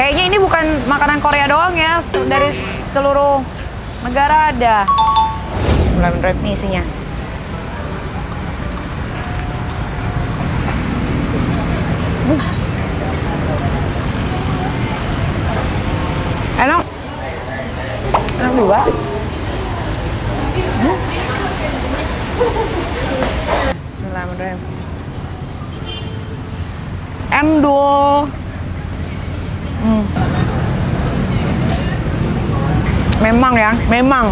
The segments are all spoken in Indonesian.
Kayaknya ini bukan makanan Korea doang ya, dari seluruh negara ada. Bismillahirrahmanirrahim, nih isinya. Enak. Enak juga. Bismillahirrahmanirrahim. Endul. Memang ya, memang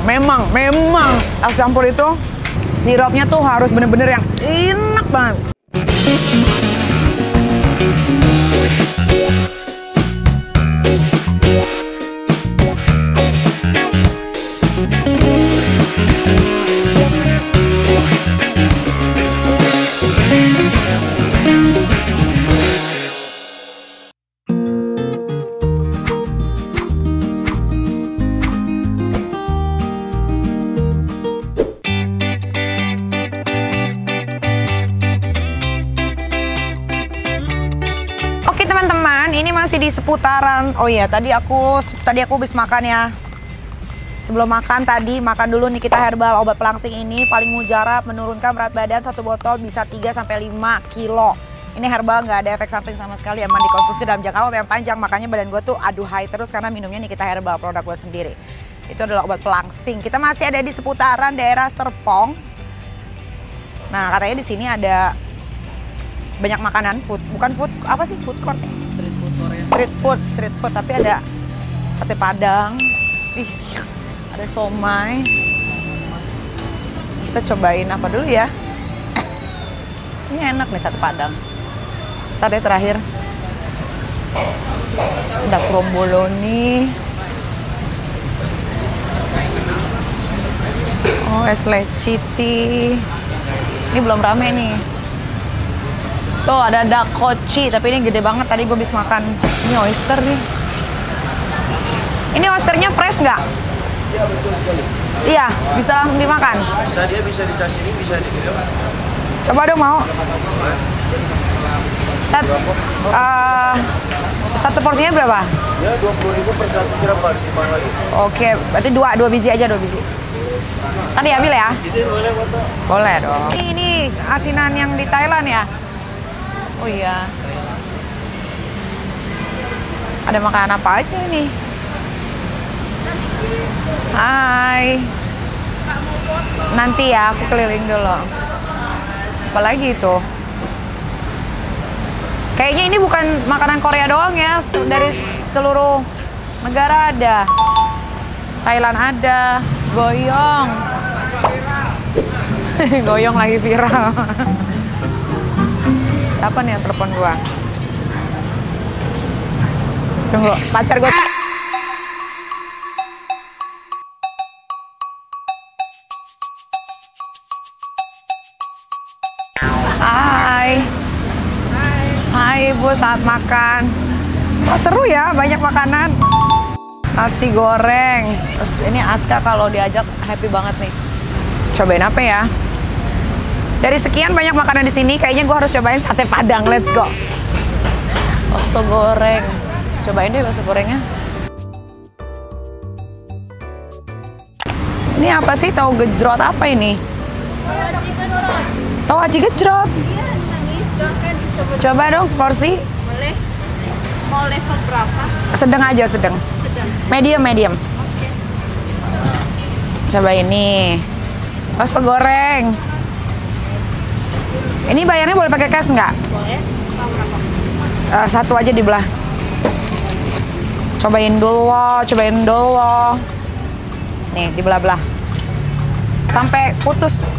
es campur itu sirupnya tuh harus bener-bener yang enak banget. Teman-teman, ini masih di seputaran. Oh iya, tadi aku habis makan ya. Sebelum makan makan dulu nih kita herbal obat pelangsing ini paling mujarab menurunkan berat badan, satu botol bisa 3-5 kilo. Ini herbal, nggak ada efek samping sama sekali, aman dikonsumsi dalam jangka waktu yang panjang. Makanya badan gue tuh aduhai terus karena minumnya nih kita herbal, produk gue sendiri. Itu adalah obat pelangsing. Kita masih ada di seputaran daerah Serpong. Nah, katanya di sini ada banyak makanan bukan food, apa sih, food court? Street food, tapi ada sate padang, ada somai. Kita cobain apa dulu ya? Ini enak nih sate padang. Tadi terakhir ada kromboloni. Oh, es leciti. Ini belum rame nih. Tuh ada dakochi, tapi ini gede banget. Tadi gue habis makan. Ini oyster nih. Ini oysternya fresh nggak? Iya, betul sekali. Iya, bisa langsung dimakan? Bisa, dia bisa di tas ini, bisa di video. Coba dong, mau. Satu porsinya berapa? Ya, 20.000 per satu, berapa? Disimpan lagi. Oke, berarti dua biji aja, 2 biji. Tadi ambil ya? Boleh, foto? Boleh dong. Ini asinan yang di Thailand ya? Oh iya. Ada makanan apa aja nih? Hai. Nanti ya aku keliling dulu. Apalagi itu? Kayaknya ini bukan makanan Korea doang ya, dari seluruh negara ada. Thailand ada, goyong. Goyong lagi viral. Siapa nih yang telepon gua? Tunggu, pacar gua. Hai. Hai Ibu, saat makan. Oh seru ya, banyak makanan. Nasi goreng. Terus ini Aska kalau diajak happy banget nih. Cobain apa ya? Dari sekian banyak makanan di sini, kayaknya gue harus cobain sate padang. Let's go. Bakso goreng. Cobain deh bakso gorengnya. Ini apa sih? Tahu gejrot apa ini? Tahu aci gejrot. Tahu aci gejrot? Iya, ini silahkan dicoba. Coba dong seporsi. Boleh. Mau level berapa? Sedang aja, sedang. Sedang. Medium. Oke. Coba ini. Bakso goreng. Ini bayarnya boleh pakai cash nggak? Boleh. Mau berapa? Satu aja dibelah. Cobain dulu. Nih, dibelah-belah. Sampai putus.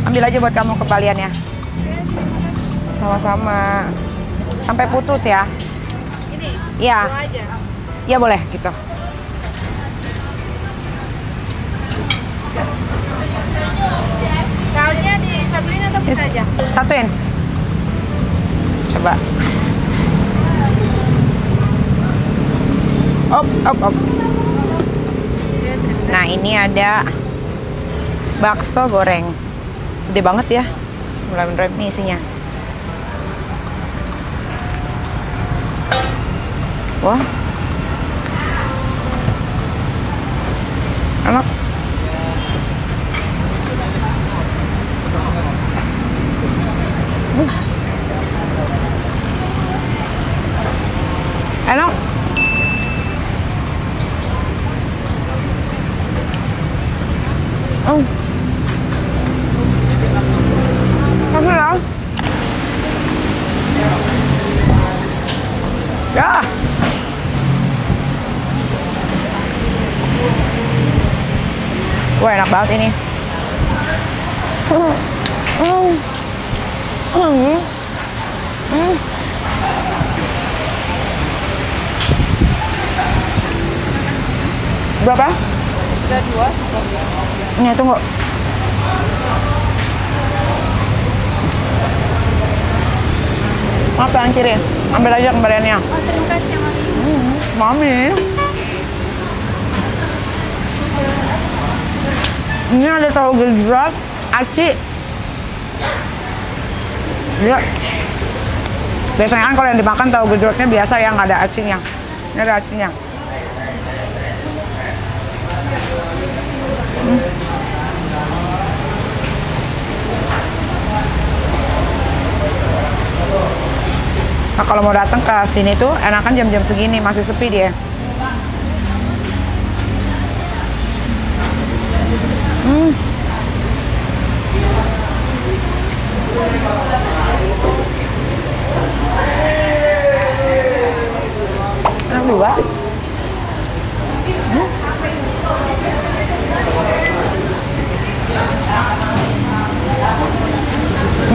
Ambil aja buat kamu kembaliannya. Sama-sama. Sampai putus ya. Ini? Iya. Dua aja. Iya boleh, gitu. Sausnya disatuin atau bisa aja? Satuin. Coba. Op. Nah, ini ada bakso goreng. Gede banget ya. Bismillahirrahmanirrahim, nih isinya. Wah. Enak. Enak. Kasih ya. Ya. Wah, enak banget ini. Berapa? Udah 2 seporsi. Nih, tunggu. Maaf, tangan kiri. Ambil aja kembaliannya. Oh, terima kasih ya, Mami. Mami. Ini ada tahu gejrot, aci. Lihat. Biasanya kan kalau yang dimakan tahu gejrotnya biasa yang ada acinya. Ini ada acinya. Nah, kalau mau datang ke sini tuh enakan jam-jam segini, masih sepi dia. Enak juga.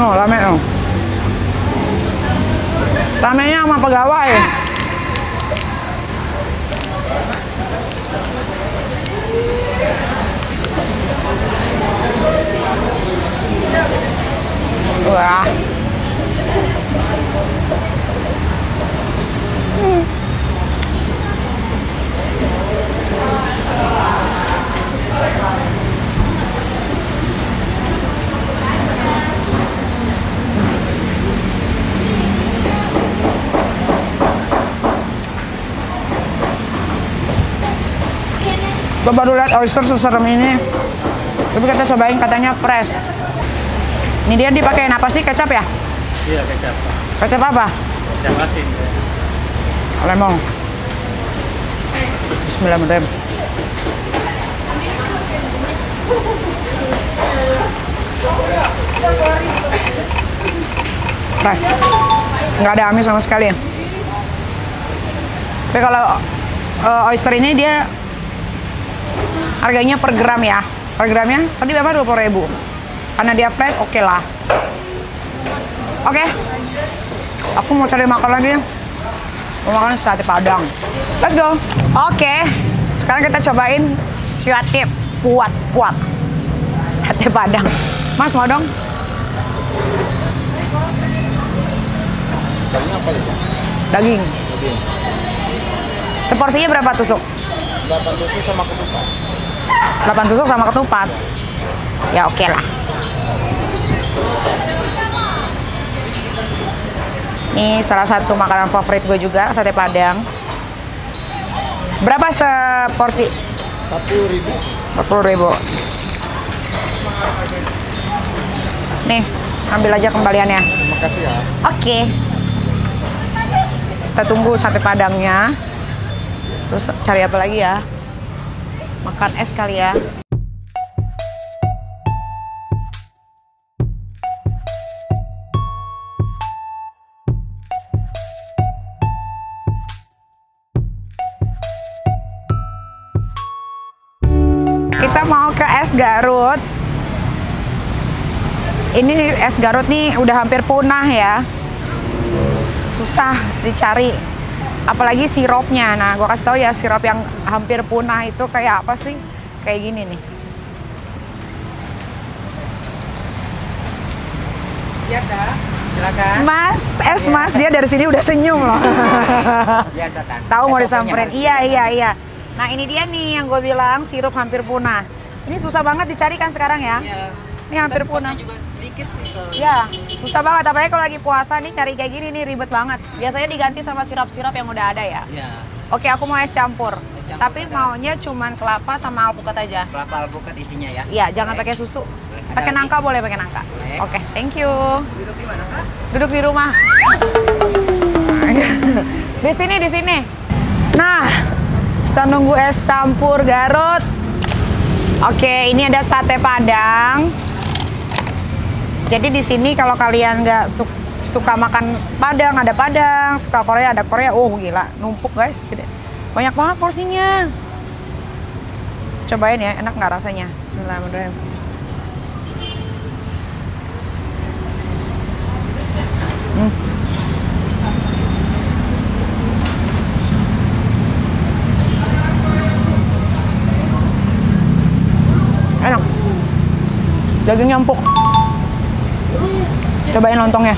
Oh, rame dong. Ramenya sama pegawai. Wah. Gue baru lihat oyster seserem ini. Tapi kita cobain, katanya fresh. Ini dia dipakein apa sih? Kecap ya? Iya, kecap. Kecap apa? Kecap asin. Lemon. Bismillahirrahmanirrahim. Fresh. Nggak ada amis sama sekali. Tapi kalau oyster ini dia harganya per gram ya. Per gramnya tadi berapa? 20.000. Karena dia fresh, oke lah. Oke. Aku mau cari makan lagi. Mau makan sate Padang. Let's go. Oke. Sekarang kita cobain sate puat. Sate Padang. Mas mau dong? Daging apa itu? Daging. Seporsinya berapa tusuk? 8 tusuk sama ketupat. 8 tusuk sama ketupat. Ya oke lah. Ini salah satu makanan favorit gue juga, sate Padang. Berapa seporsi? 40.000. 40.000. Nih, ambil aja kembaliannya. Terima kasih ya. Oke. Kita tunggu sate Padangnya. Terus cari apa lagi ya? Makan es kali ya. Kita mau ke es Garut. Ini es Garut nih udah hampir punah ya. Susah dicari. Apalagi sirupnya. Nah, gua kasih tahu ya, sirup yang hampir punah itu kayak apa sih? Kayak gini nih. Iya, Kak. Silakan. Mas, Mas, dia dari sini udah senyum loh. Biasa kan. Tahu mau disamperin. Iya. Nah, ini dia nih yang gue bilang sirup hampir punah. Ini susah banget dicari kan sekarang ya? Iya. Ini hampir punah. Juga sedikit dikit sih kalau. Ya, susah banget. Apalagi kalau lagi puasa nih cari kayak gini nih ribet banget. Biasanya diganti sama sirup-sirup yang udah ada ya. Iya. Oke, aku mau es campur. Es campur Tapi ada. maunya cuman kelapa sama alpukat aja. Kelapa alpukat isinya ya. Iya, jangan Boleh. pakai susu. Boleh. Pakai Ada nangka boleh pakai nangka. Boleh. Oke, thank you. Duduk di mana, Kak? Duduk di rumah. Di sini, di sini. Nah, kita nunggu es campur Garut. Oke, ini ada sate Padang. Jadi di sini kalau kalian nggak suka makan Padang, ada Padang. Suka Korea, ada Korea. Oh gila, numpuk guys, gede. Banyak banget porsinya. Cobain ya, enak nggak rasanya? Bismillahirrahmanirrahim. Enak. Dagingnya empuk. Cobain lontongnya.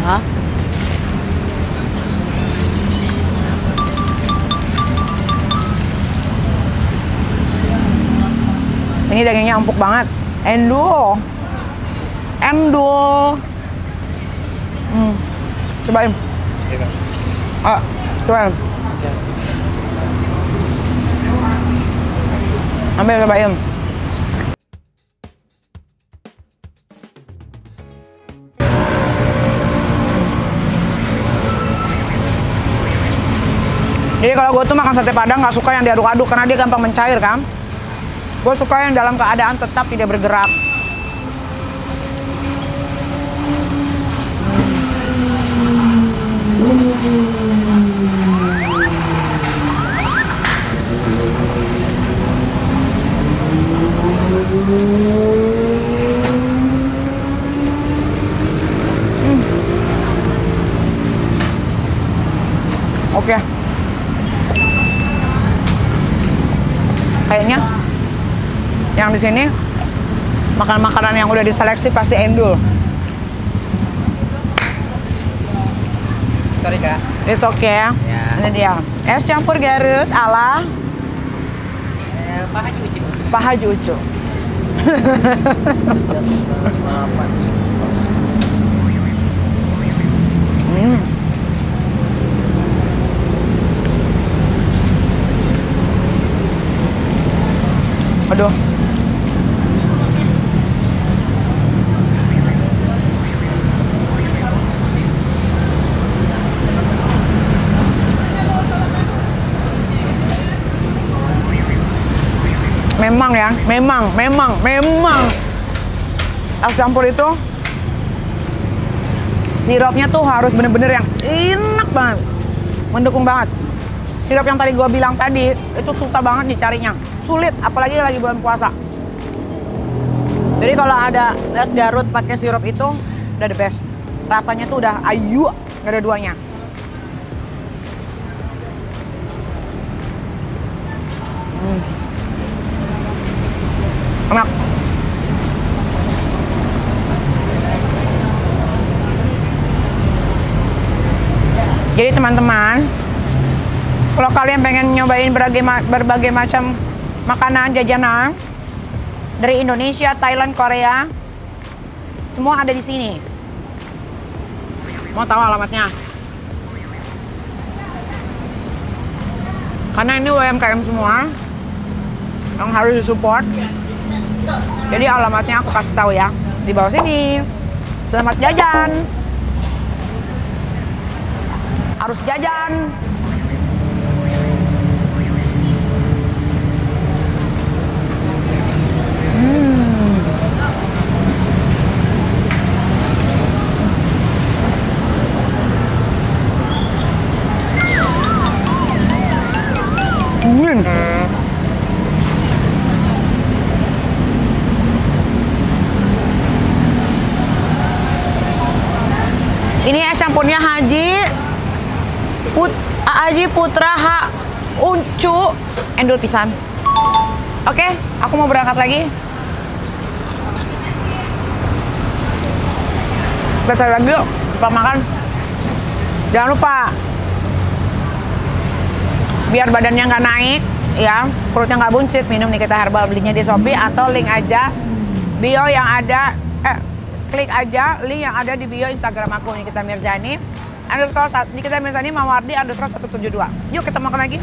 Hah? Ini dagingnya empuk banget. Endul. Endul. Cobain. Ah, cobain. Ambil cobain. Jadi kalau gue tuh makan sate Padang nggak suka yang diaduk-aduk karena dia gampang mencair kan. Gue suka yang dalam keadaan tetap tidak bergerak. Oke. Kayaknya yang di sini makan makanan yang udah diseleksi pasti endul. Sorry, Kak. It's okay. Ya. Ini dia. Es campur Garut ala Pak Haji Ucik. Pak Haji Ucu. Aduh. Memang ya, memang. Es campur itu sirupnya tuh harus bener-bener yang enak banget, mendukung banget. Sirup yang tadi gua bilang tadi itu susah banget dicarinya, sulit, apalagi lagi bulan puasa. Jadi kalau ada es Garut pakai sirup itu udah the best. Rasanya tuh udah ayu, nggak ada duanya. Enak. Jadi teman-teman, kalau kalian pengen nyobain berbagai macam makanan jajanan dari Indonesia, Thailand, Korea, semua ada di sini. Mau tahu alamatnya? Karena ini UMKM semua yang harus disupport. Jadi alamatnya aku kasih tahu ya di bawah sini. Selamat jajan. Harus jajan. Ini es campurnya Haji Putra Ucu endul pisan. Oke, aku mau berangkat lagi. Kita cari lagi yuk. lupa makan. Jangan lupa biar badannya nggak naik, ya, perutnya nggak buncit, minum Nikita Herbal, belinya di Shopee atau link aja bio yang ada, klik aja link yang ada di bio Instagram aku Nikita Mirzani _Nikita Mirzani Mawardi _172. Yuk kita makan lagi.